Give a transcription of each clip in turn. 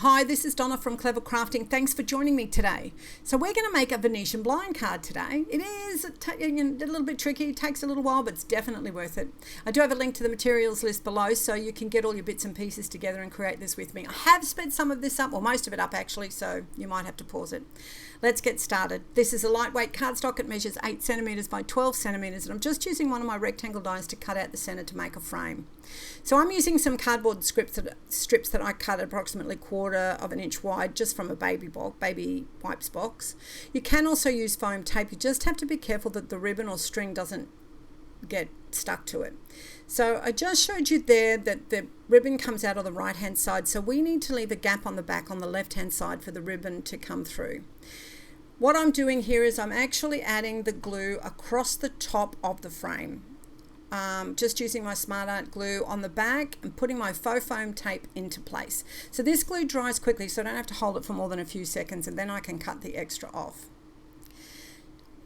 Hi, this is Donna from Clever Crafting. Thanks for joining me today. So we're going to make a Venetian blind card today. It is a little bit tricky, it takes a little while, but it's definitely worth it. I do have a link to the materials list below so you can get all your bits and pieces together and create this with me. I have sped some of this up, or most of it up actually, so you might have to pause it. Let's get started. This is a lightweight cardstock. It measures 8 centimeters by 12 centimeters, and I'm just using one of my rectangle dies to cut out the center to make a frame. So I'm using some cardboard strips that I cut approximately 1/4 of an inch wide, just from a baby wipes box. You can also use foam tape. You just have to be careful that the ribbon or string doesn't get stuck to it. So I just showed you there that the ribbon comes out on the right hand side, so we need to leave a gap on the back on the left hand side for the ribbon to come through. What I'm doing here is I'm actually adding the glue across the top of the frame. Just using my Smart Art glue on the back and putting my faux foam tape into place. So this glue dries quickly, so I don't have to hold it for more than a few seconds, and then I can cut the extra off.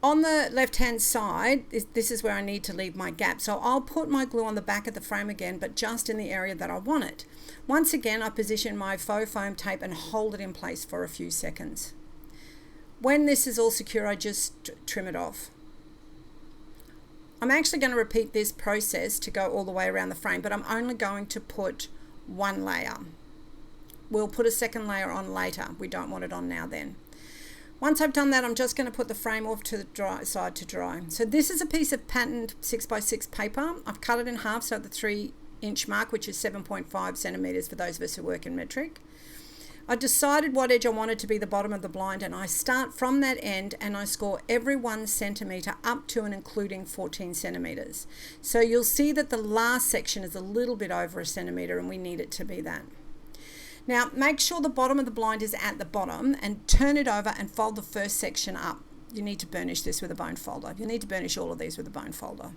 On the left hand side, this is where I need to leave my gap. So I'll put my glue on the back of the frame again, but just in the area that I want it. Once again, I position my faux foam tape and hold it in place for a few seconds. When this is all secure, I just trim it off. I'm actually going to repeat this process to go all the way around the frame, but I'm only going to put one layer. We'll put a second layer on later. We don't want it on now then. Once I've done that, I'm just going to put the frame off to the dry side to dry. So this is a piece of patterned 6x6 paper. I've cut it in half, so at the 3-inch mark, which is 7.5 centimeters for those of us who work in metric. I decided what edge I wanted to be the bottom of the blind, and I start from that end and I score every 1 centimeter up to and including 14 centimeters. So you'll see that the last section is a little bit over a centimeter, and we need it to be that. Now make sure the bottom of the blind is at the bottom and turn it over and fold the first section up. You need to burnish this with a bone folder. You need to burnish all of these with a bone folder.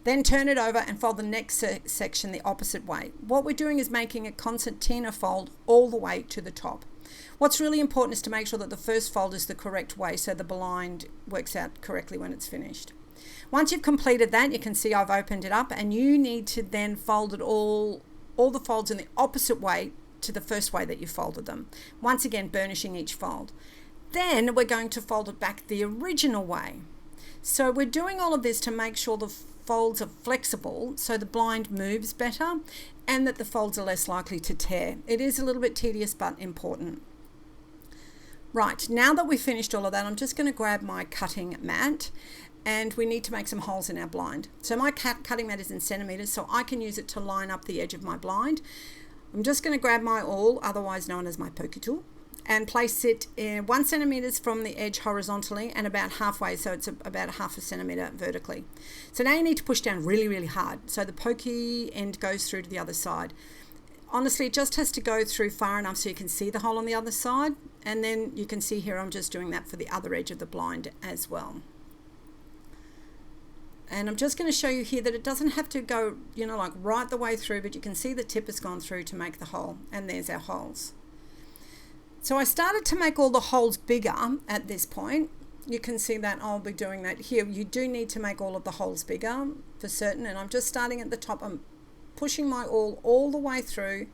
Then turn it over and fold the next section the opposite way. What we're doing is making a concertina fold all the way to the top. What's really important is to make sure that the first fold is the correct way so the blind works out correctly when it's finished. Once you've completed that, you can see I've opened it up, and you need to then fold it all the folds in the opposite way to the first way that you folded them. Once again, burnishing each fold. Then we're going to fold it back the original way. So we're doing all of this to make sure the folds are flexible so the blind moves better and that the folds are less likely to tear. It is a little bit tedious but important. Right, now that we've finished all of that, I'm just going to grab my cutting mat, and we need to make some holes in our blind. So my cutting mat is in centimeters, so I can use it to line up the edge of my blind. I'm just going to grab my awl, otherwise known as my pokey tool, and place it in 1 centimeter from the edge horizontally and about halfway, so it's about 1/2 centimeter vertically. So now you need to push down really, really hard so the pokey end goes through to the other side. Honestly, it just has to go through far enough so you can see the hole on the other side, and then you can see here I'm just doing that for the other edge of the blind as well. And I'm just going to show you here that it doesn't have to go, like right the way through, but you can see the tip has gone through to make the hole, and there's our holes. So I started to make all the holes bigger at this point. You can see that I'll be doing that here. You do need to make all of the holes bigger for certain, and I'm just starting at the top. I'm pushing my awl all the way through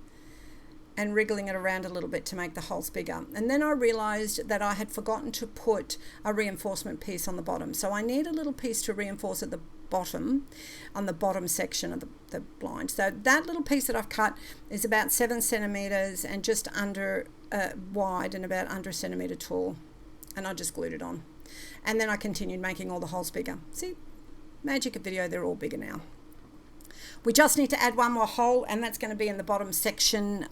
and wriggling it around a little bit to make the holes bigger. And then I realized that I had forgotten to put a reinforcement piece on the bottom. So I need a little piece to reinforce at the bottom, on the bottom section of the blind. So that little piece that I've cut is about 7 centimeters and just under wide and about under a centimeter tall. And I just glued it on. And then I continued making all the holes bigger. See, magic of video, they're all bigger now. We just need to add one more hole, and that's going to be in the bottom section,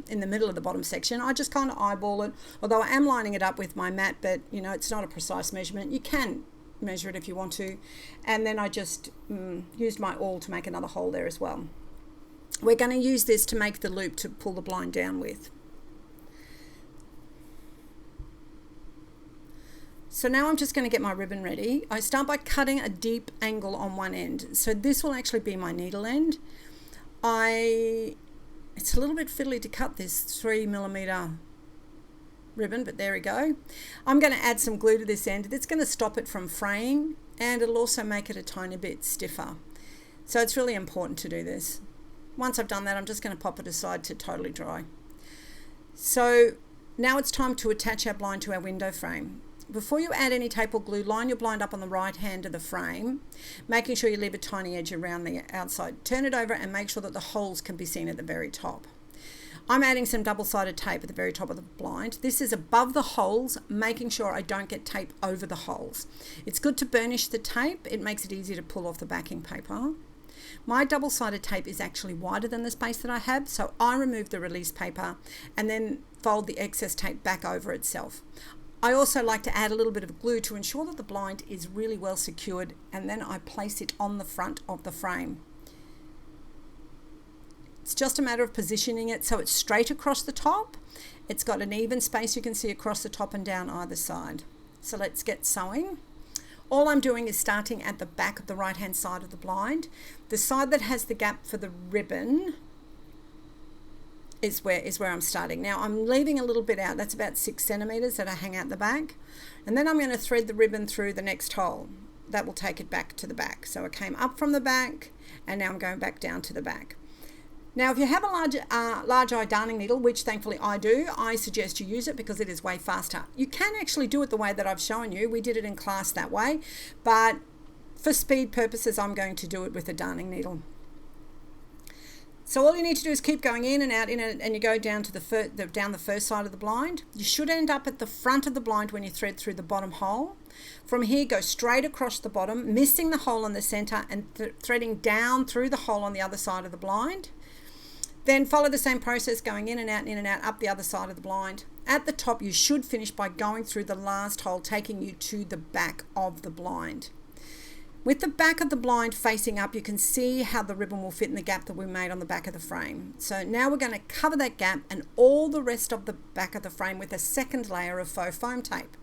in the middle of the bottom section. I just kind of eyeball it, although I am lining it up with my mat, but it's not a precise measurement. You can measure it if you want to. And then I just used my awl to make another hole there as well. We're going to use this to make the loop to pull the blind down with. So now I'm just going to get my ribbon ready. I start by cutting a deep angle on one end. So this will actually be my needle end. It's a little bit fiddly to cut this 3mm ribbon, but there we go. I'm going to add some glue to this end. It's going to stop it from fraying, and it'll also make it a tiny bit stiffer. So it's really important to do this. Once I've done that, I'm just going to pop it aside to totally dry. So now it's time to attach our blind to our window frame. Before you add any tape or glue, line your blind up on the right hand of the frame, making sure you leave a tiny edge around the outside. Turn it over and make sure that the holes can be seen at the very top. I'm adding some double-sided tape at the very top of the blind. This is above the holes, making sure I don't get tape over the holes. It's good to burnish the tape. It makes it easier to pull off the backing paper. My double-sided tape is actually wider than the space that I have, so I remove the release paper and then fold the excess tape back over itself. I also like to add a little bit of glue to ensure that the blind is really well secured, and then I place it on the front of the frame. It's just a matter of positioning it so it's straight across the top. It's got an even space you can see across the top and down either side. So let's get sewing. All I'm doing is starting at the back of the right hand side of the blind. The side that has the gap for the ribbon is where I'm starting. Now I'm leaving a little bit out. That's about 6 centimeters that I hang out the back. And then I'm going to thread the ribbon through the next hole. That will take it back to the back. So I came up from the back and now I'm going back down to the back. Now, if you have a large eye darning needle, which thankfully I do, I suggest you use it because it is way faster. You can actually do it the way that I've shown you. We did it in class that way, but for speed purposes, I'm going to do it with a darning needle. So all you need to do is keep going in and out, and you go down to down the first side of the blind. You should end up at the front of the blind when you thread through the bottom hole. From here, go straight across the bottom, missing the hole in the center and threading down through the hole on the other side of the blind. Then follow the same process, going in and out, up the other side of the blind. At the top, you should finish by going through the last hole, taking you to the back of the blind. With the back of the blind facing up, you can see how the ribbon will fit in the gap that we made on the back of the frame. So now we're going to cover that gap and all the rest of the back of the frame with a second layer of faux foam tape.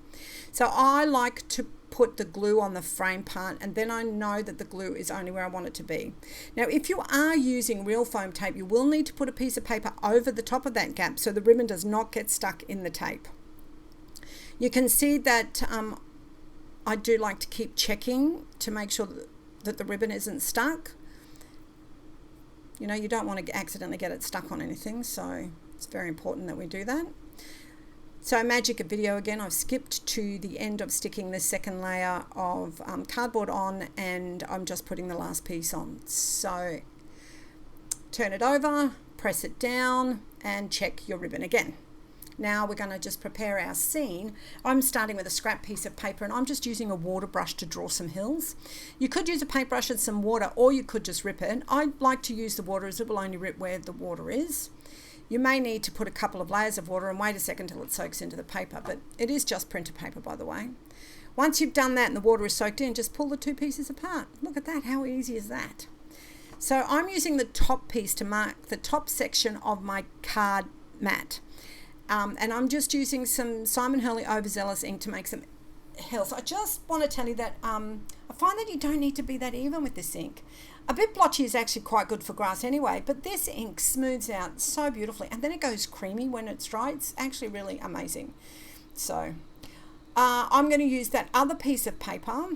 So I like to put the glue on the frame part, and then I know that the glue is only where I want it to be. Now, if you are using real foam tape, you will need to put a piece of paper over the top of that gap so the ribbon does not get stuck in the tape. You can see that I do like to keep checking to make sure that the ribbon isn't stuck. You know, you don't want to accidentally get it stuck on anything, so it's very important that we do that. So magic a video again, I've skipped to the end of sticking the second layer of cardboard on, and I'm just putting the last piece on. So turn it over, press it down and check your ribbon again. Now we're going to just prepare our scene. I'm starting with a scrap piece of paper and I'm just using a water brush to draw some hills. You could use a paintbrush and some water, or you could just rip it. I like to use the water as it will only rip where the water is. You may need to put a couple of layers of water and wait a second till it soaks into the paper, but it is just printer paper, by the way. Once you've done that and the water is soaked in, just pull the two pieces apart. Look at that, how easy is that? So I'm using the top piece to mark the top section of my card mat. And I'm just using some Simon Hurley Overzealous ink to make some hills. I just want to tell you that I find that you don't need to be that even with this ink. A bit blotchy is actually quite good for grass anyway, but this ink smooths out so beautifully, and then it goes creamy when it's dry. It's actually really amazing. So I'm going to use that other piece of paper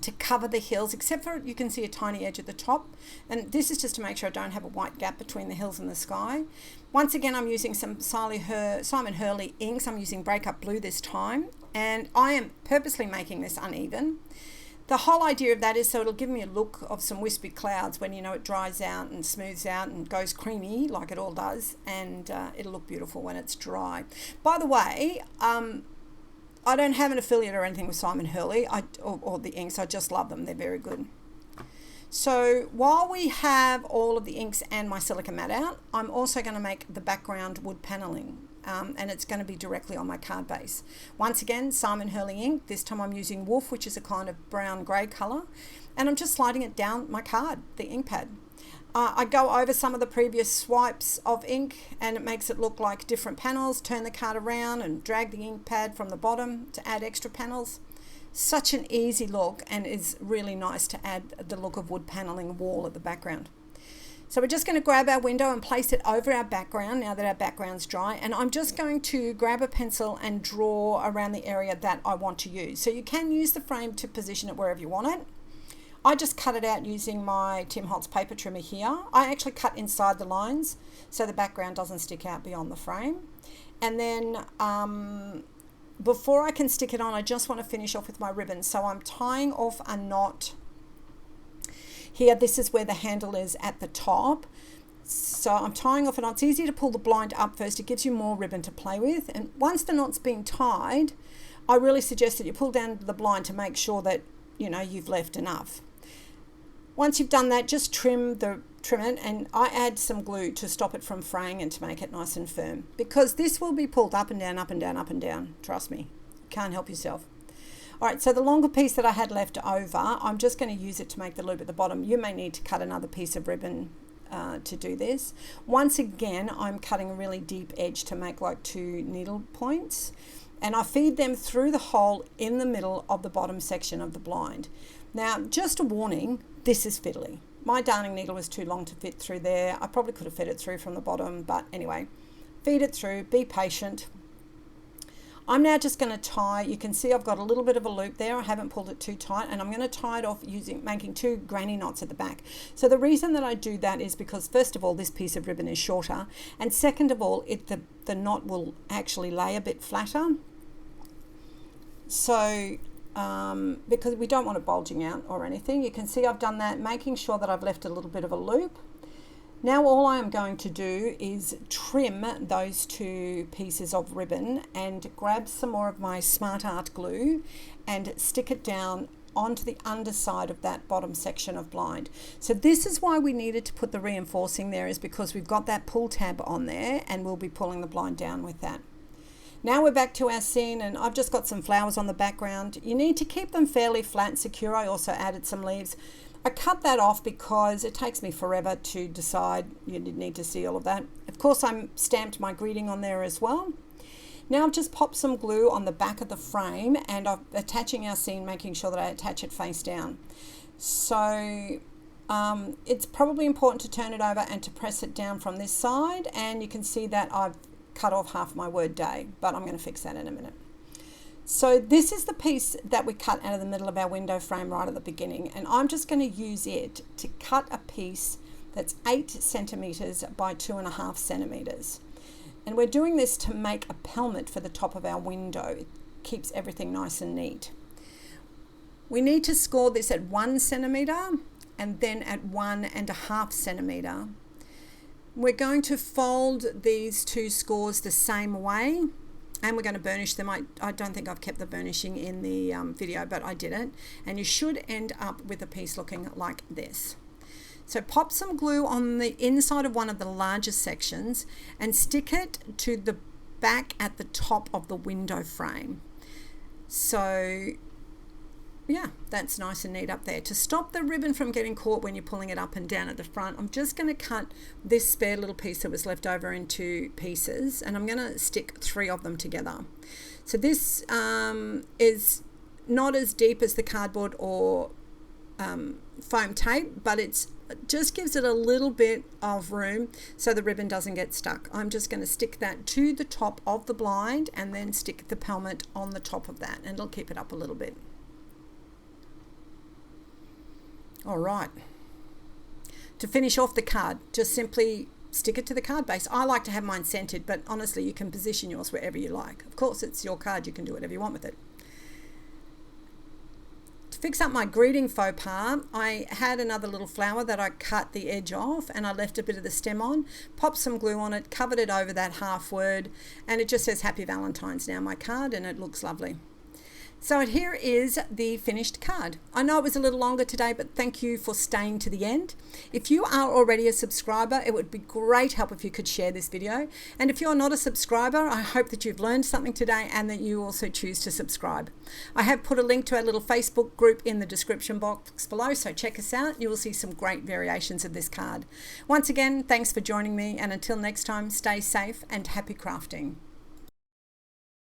to cover the hills, except for you can see a tiny edge at the top, and this is just to make sure I don't have a white gap between the hills and the sky. Once again, I'm using some Simon Hurley inks. I'm using Breakup Blue this time, and I am purposely making this uneven. The whole idea of that is so it'll give me a look of some wispy clouds when, you know, it dries out and smooths out and goes creamy like it all does, and it'll look beautiful when it's dry. By the way, I don't have an affiliate or anything with Simon Hurley or the inks. I just love them. They're very good. So while we have all of the inks and my silica mat out, I'm also going to make the background wood paneling, and it's going to be directly on my card base. Once again, Simon Hurley ink. This time I'm using Wolf, which is a kind of brown grey colour, and I'm just sliding it down my card, the ink pad. I go over some of the previous swipes of ink and it makes it look like different panels. Turn the card around and drag the ink pad from the bottom to add extra panels. Such an easy look, and is really nice to add the look of wood paneling wall at the background. So we're just going to grab our window and place it over our background now that our background's dry, and I'm just going to grab a pencil and draw around the area that I want to use. So you can use the frame to position it wherever you want it. I just cut it out using my Tim Holtz paper trimmer here. I actually cut inside the lines so the background doesn't stick out beyond the frame. And then before I can stick it on, I just want to finish off with my ribbon. So I'm tying off a knot here. This is where the handle is at the top. So I'm tying off a knot. It's easy to pull the blind up first. It gives you more ribbon to play with. And once the knot's been tied, I really suggest that you pull down the blind to make sure that, you know, you've left enough. Once you've done that, just trim it, and I add some glue to stop it from fraying and to make it nice and firm, because this will be pulled up and down, up and down, up and down. Trust me, you can't help yourself. All right, so the longer piece that I had left over, I'm just going to use it to make the loop at the bottom. You may need to cut another piece of ribbon to do this. Once again, I'm cutting a really deep edge to make like 2 needle points, and I feed them through the hole in the middle of the bottom section of the blind. Now, just a warning, this is fiddly. My darning needle was too long to fit through there. I probably could have fed it through from the bottom, but anyway, feed it through, be patient. I'm now just going to tie, you can see I've got a little bit of a loop there. I haven't pulled it too tight, and I'm going to tie it off making 2 granny knots at the back. So the reason that I do that is because, first of all, this piece of ribbon is shorter, and second of all, the knot will actually lay a bit flatter. So because we don't want it bulging out or anything. You can see I've done that, making sure that I've left a little bit of a loop. Now all I am going to do is trim those 2 pieces of ribbon and grab some more of my Smart Art glue and stick it down onto the underside of that bottom section of blind. So this is why we needed to put the reinforcing there, is because we've got that pull tab on there and we'll be pulling the blind down with that. Now we're back to our scene, and I've just got some flowers on the background. You need to keep them fairly flat and secure. I also added some leaves. I cut that off because it takes me forever to decide. You need to see all of that. Of course, I stamped my greeting on there as well. Now I've just popped some glue on the back of the frame, and I'm attaching our scene, making sure that I attach it face down. So it's probably important to turn it over and to press it down from this side, and you can see that I've cut off half my word day, but I'm going to fix that in a minute. So this is the piece that we cut out of the middle of our window frame right at the beginning, and I'm just going to use it to cut a piece that's 8 centimeters by 2.5 centimeters. And we're doing this to make a pelmet for the top of our window. It keeps everything nice and neat. We need to score this at 1 centimeter and then at 1.5 centimeter. We're going to fold these 2 scores the same way, and we're going to burnish them. I don't think I've kept the burnishing in the video, but I didn't. And you should end up with a piece looking like this. So pop some glue on the inside of one of the larger sections and stick it to the back at the top of the window frame. So yeah, that's nice and neat up there. To stop the ribbon from getting caught when you're pulling it up and down at the front, I'm just going to cut this spare little piece that was left over into pieces, and I'm going to stick 3 of them together. So this is not as deep as the cardboard or foam tape, but it just gives it a little bit of room so the ribbon doesn't get stuck. I'm just going to stick that to the top of the blind and then stick the pelmet on the top of that, and it'll keep it up a little bit. All right, to finish off the card, just simply stick it to the card base. I like to have mine centered, but honestly, you can position yours wherever you like. Of course, it's your card. You can do whatever you want with it. To fix up my greeting faux pas, I had another little flower that I cut the edge off, and I left a bit of the stem on, popped some glue on it, covered it over that half word, and it just says Happy Valentine's now, my card, and it looks lovely. So here is the finished card. I know it was a little longer today, but thank you for staying to the end. If you are already a subscriber, it would be great help if you could share this video. And if you're not a subscriber, I hope that you've learned something today and that you also choose to subscribe. I have put a link to our little Facebook group in the description box below, so check us out. You will see some great variations of this card. Once again, thanks for joining me, and until next time, stay safe and happy crafting.